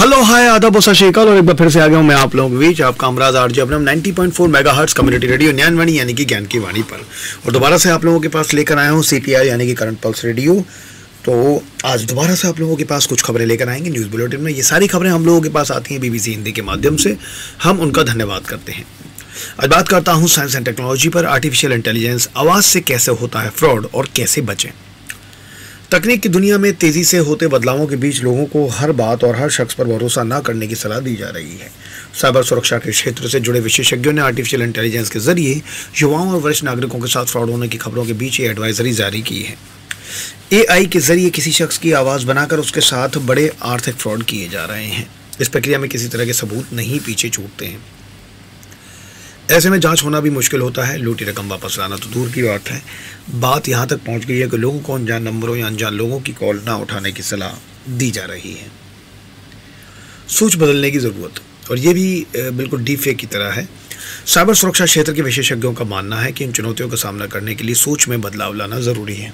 Hello hi आदाब और सत श्री अकाल और एक बार फिर से आ गया हूँ मैं आप लोगों के बीच। आपका अमराज आरजे अपने 90.4 मेगाहर्ट्ज कम्युनिटी रेडियो ज्ञान वाणी यानी कि ज्ञान की वाणी पर, और दोबारा से आप लोगों के पास लेकर आया हूँ CPR यानी कि करंट पल्स रेडियो। तो आज दोबारा से आप लोगों के पास कुछ खबरें लेकर आएंगे न्यूज़ बुलेटिन में। ये सारी खबरें हम लोगों के पास आती हैं BBC हिंदी के माध्यम से, हम उनका धन्यवाद करते हैं। आज बात करता हूँ साइंस एंड टेक्नोलॉजी पर। आर्टिफिशियल इंटेलिजेंस, आवाज़ से कैसे होता है फ्रॉड और कैसे बचें। तकनीक की दुनिया में तेजी से होते बदलावों के बीच लोगों को हर बात और हर शख्स पर भरोसा न करने की सलाह दी जा रही है। साइबर सुरक्षा के क्षेत्र से जुड़े विशेषज्ञों ने आर्टिफिशियल इंटेलिजेंस के जरिए युवाओं और वरिष्ठ नागरिकों के साथ फ्रॉड होने की खबरों के बीच ये एडवाइजरी जारी की है। AI के जरिए किसी शख्स की आवाज़ बनाकर उसके साथ बड़े आर्थिक फ्रॉड किए जा रहे हैं। इस प्रक्रिया में किसी तरह के सबूत नहीं पीछे छूटते हैं। ऐसे में जांच होना भी मुश्किल होता है। लूटी रकम वापस लाना तो दूर की बात है। बात यहाँ तक पहुँच गई है कि लोगों को अनजान नंबरों या अनजान लोगों की कॉल ना उठाने की सलाह दी जा रही है। सोच बदलने की ज़रूरत, और ये भी बिल्कुल डीप फेक की तरह है। साइबर सुरक्षा क्षेत्र के विशेषज्ञों का मानना है कि इन चुनौतियों का सामना करने के लिए सोच में बदलाव लाना ज़रूरी है।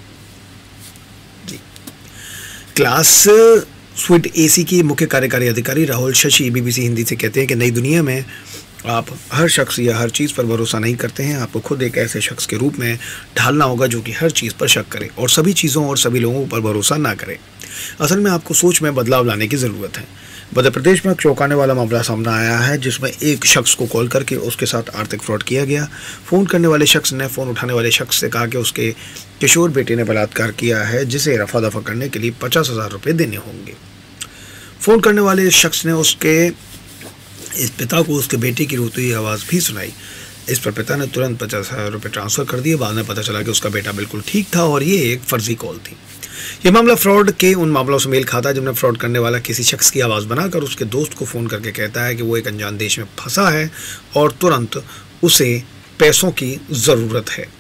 जी, क्लास स्वीट AC के मुख्य कार्यकारी अधिकारी राहुल शशि BBC हिंदी से कहते हैं कि नई दुनिया में आप हर शख्स या हर चीज़ पर भरोसा नहीं करते हैं। आपको खुद एक ऐसे शख्स के रूप में ढालना होगा जो कि हर चीज़ पर शक करे और सभी चीज़ों और सभी लोगों पर भरोसा ना करे। असल में आपको सोच में बदलाव लाने की ज़रूरत है। मध्य प्रदेश में एक चौंकाने वाला मामला सामने आया है जिसमें एक शख्स को कॉल करके उसके साथ आर्थिक फ्रॉड किया गया। फ़ोन करने वाले शख्स ने फ़ोन उठाने वाले शख्स से कहा कि उसके किशोर बेटे ने बलात्कार किया है, जिसे रफा दफा करने के लिए 50,000 रुपये देने होंगे। फ़ोन करने वाले शख्स ने उसके इस पिता को उसके बेटे की रोती हुई आवाज़ भी सुनाई। इस पर पिता ने तुरंत 50,000 रुपये ट्रांसफ़र कर दिए। बाद में पता चला कि उसका बेटा बिल्कुल ठीक था और ये एक फर्जी कॉल थी। ये मामला फ्रॉड के उन मामलों से मेल खाता है जिनमें फ्रॉड करने वाला किसी शख्स की आवाज़ बनाकर उसके दोस्त को फ़ोन करके कहता है कि वो एक अनजान देश में फंसा है और तुरंत उसे पैसों की ज़रूरत है।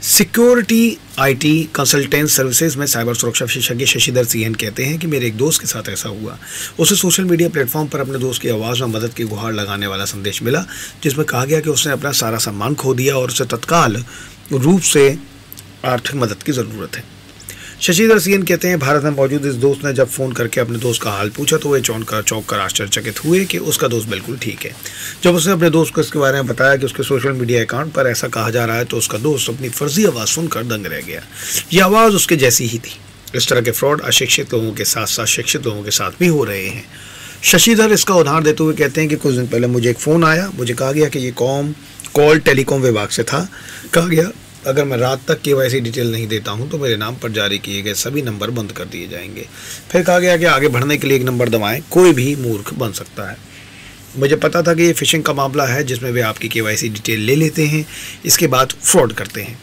सिक्योरिटी IT कंसल्टेंट सर्विसेज में साइबर सुरक्षा विशेषज्ञ शशिधर CN कहते हैं कि मेरे एक दोस्त के साथ ऐसा हुआ। उसे सोशल मीडिया प्लेटफॉर्म पर अपने दोस्त की आवाज़ में मदद की गुहार लगाने वाला संदेश मिला, जिसमें कहा गया कि उसने अपना सारा सामान खो दिया और उसे तत्काल रूप से आर्थिक मदद की ज़रूरत है। शशिधर CN कहते हैं भारत में मौजूद इस दोस्त ने जब फ़ोन करके अपने दोस्त का हाल पूछा तो वे चौंक कर आश्चर्यचकित हुए कि उसका दोस्त बिल्कुल ठीक है। जब उसने अपने दोस्त को इसके बारे में बताया कि उसके सोशल मीडिया अकाउंट पर ऐसा कहा जा रहा है तो उसका दोस्त अपनी फर्जी आवाज़ सुनकर दंग रह गया। यह आवाज़ उसके जैसी ही थी। इस तरह के फ्रॉड अशिक्षित लोगों के साथ साथ शिक्षित लोगों के साथ भी हो रहे हैं। शशिधर इसका उदाहरण देते हुए कहते हैं कि कुछ दिन पहले मुझे एक फ़ोन आया। मुझे कहा गया कि ये कॉल टेलीकॉम विभाग से था। कहा गया अगर मैं रात तक KYC डिटेल नहीं देता हूं तो मेरे नाम पर जारी किए गए सभी नंबर बंद कर दिए जाएंगे। फिर कहा गया कि आगे बढ़ने के लिए एक नंबर दबाएं, कोई भी मूर्ख बन सकता है। मुझे पता था कि ये फिशिंग का मामला है जिसमें वे आपकी KYC डिटेल ले लेते हैं, इसके बाद फ्रॉड करते हैं।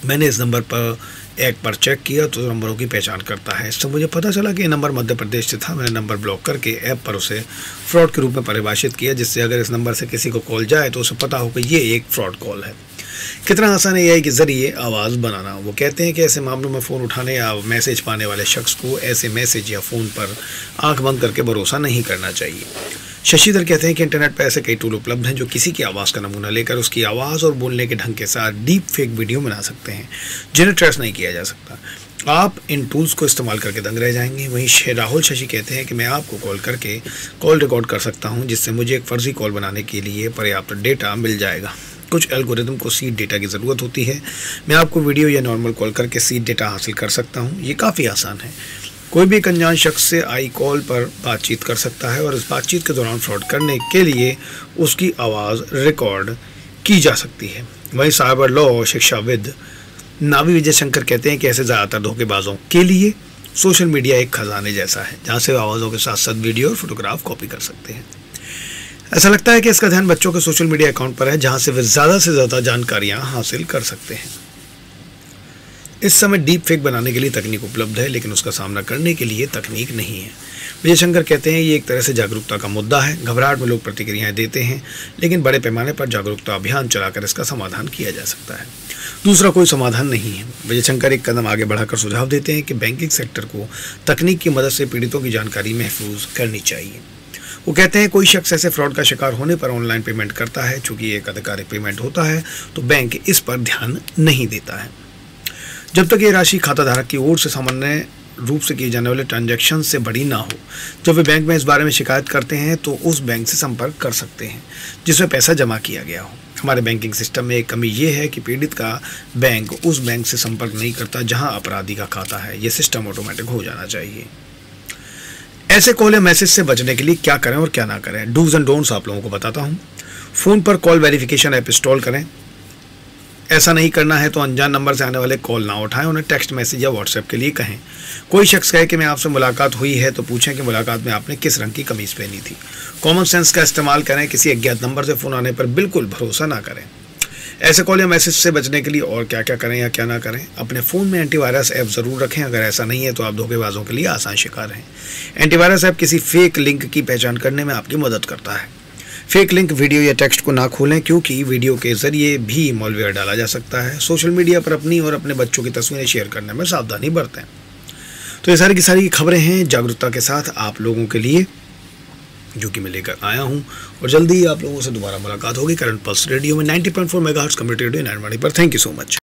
मैंने इस नंबर पर ऐप पर चेक किया तो नंबरों की पहचान करता है। इससे मुझे पता चला कि ये नंबर मध्य प्रदेश से था। मैंने नंबर ब्लॉक करके ऐप पर उसे फ्रॉड के रूप में परिभाषित किया, जिससे अगर इस नंबर से किसी को कॉल जाए तो उसे पता हो कि ये एक फ्रॉड कॉल है। कितना आसान है AI के ज़रिए आवाज़ बनाना। वो कहते हैं कि ऐसे मामलों में फ़ोन उठाने या मैसेज पाने वाले शख्स को ऐसे मैसेज या फ़ोन पर आंख बंद करके भरोसा नहीं करना चाहिए। शशिधर कहते हैं कि इंटरनेट पर ऐसे कई टूल उपलब्ध हैं जो किसी की आवाज़ का नमूना लेकर उसकी आवाज़ और बोलने के ढंग के साथ डीप फेक वीडियो बना सकते हैं, जिन्हें ट्रेस नहीं किया जा सकता। आप इन टूल्स को इस्तेमाल करके दंग रह जाएंगे। वहीं राहुल शशि कहते हैं कि मैं आपको कॉल करके कॉल रिकॉर्ड कर सकता हूँ, जिससे मुझे एक फ़र्जी कॉल बनाने के लिए पर्याप्त डेटा मिल जाएगा। कुछ एल्गोरिदम को सीड डेटा की ज़रूरत होती है। मैं आपको वीडियो या नॉर्मल कॉल करके सीड डेटा हासिल कर सकता हूँ। ये काफ़ी आसान है। कोई भी एक अनजान शख्स से AI कॉल पर बातचीत कर सकता है और इस बातचीत के दौरान फ्रॉड करने के लिए उसकी आवाज़ रिकॉर्ड की जा सकती है। वहीं साइबर लॉ शिक्षाविद नावी विजय शंकर कहते हैं कि ऐसे ज़्यादातर धोखेबाजों के लिए सोशल मीडिया एक खजाने जैसा है, जहाँ से आवाज़ों के साथ साथ वीडियो और फोटोग्राफ कॉपी कर सकते हैं। ऐसा लगता है कि इसका ध्यान बच्चों के सोशल मीडिया अकाउंट पर है, जहाँ से वे ज़्यादा से ज़्यादा जानकारियाँ हासिल कर सकते हैं। इस समय डीप फेक बनाने के लिए तकनीक उपलब्ध है, लेकिन उसका सामना करने के लिए तकनीक नहीं है। विजय शंकर कहते हैं ये एक तरह से जागरूकता का मुद्दा है। घबराहट में लोग प्रतिक्रियाएं देते हैं, लेकिन बड़े पैमाने पर जागरूकता अभियान चलाकर इसका समाधान किया जा सकता है। दूसरा कोई समाधान नहीं है। विजय शंकर एक कदम आगे बढ़ाकर सुझाव देते हैं कि बैंकिंग सेक्टर को तकनीक की मदद से पीड़ितों की जानकारी महफूज करनी चाहिए। वो कहते हैं कोई शख्स ऐसे फ्रॉड का शिकार होने पर ऑनलाइन पेमेंट करता है, चूँकि एक आधिकारिक पेमेंट होता है तो बैंक इस पर ध्यान नहीं देता है। जब तक ये राशि खाता धारक की ओर से सामान्य रूप से किए जाने वाले ट्रांजैक्शन से बड़ी ना हो। जब वे बैंक में इस बारे में शिकायत करते हैं तो उस बैंक से संपर्क कर सकते हैं जिसमें पैसा जमा किया गया हो। हमारे बैंकिंग सिस्टम में एक कमी ये है कि पीड़ित का बैंक उस बैंक से संपर्क नहीं करता जहां अपराधी का खाता है। यह सिस्टम ऑटोमेटिक हो जाना चाहिए। ऐसे कॉल या मैसेज से बचने के लिए क्या करें और क्या ना करें, डूज एंड डोंट्स आप लोगों को बताता हूं। फ़ोन पर कॉल वेरिफिकेशन ऐप इंस्टॉल करें। ऐसा नहीं करना है तो अनजान नंबर से आने वाले कॉल ना उठाएं, उन्हें टेक्स्ट मैसेज या व्हाट्सएप के लिए कहें। कोई शख्स कहे कि मैं आपसे मुलाकात हुई है तो पूछें कि मुलाकात में आपने किस रंग की कमीज़ पहनी थी। कॉमन सेंस का इस्तेमाल करें। किसी अज्ञात नंबर से फ़ोन आने पर बिल्कुल भरोसा ना करें। ऐसे कॉल या मैसेज से बचने के लिए और क्या क्या करें या क्या ना करें, अपने फ़ोन में एंटीवायरस ऐप ज़रूर रखें। अगर ऐसा नहीं है तो आप धोखेबाजों के लिए आसान शिकार हैं। एंटीवायरस ऐप किसी फेक लिंक की पहचान करने में आपकी मदद करता है। फेक लिंक, वीडियो या टेक्स्ट को ना खोलें क्योंकि वीडियो के जरिए भी मॉलवेयर डाला जा सकता है। सोशल मीडिया पर अपनी और अपने बच्चों की तस्वीरें शेयर करने में सावधानी बरतें। तो ये सारी की सारी खबरें हैं जागरूकता के साथ आप लोगों के लिए, जो कि मैं लेकर आया हूं, और जल्दी ही आप लोगों से दोबारा मुलाकात होगी करंट पल्स रेडियो में 90.4 मेगाहर्ट्ज़ कम्युनिटी रेडियो नैनवाड़ी पर। Thank you so much.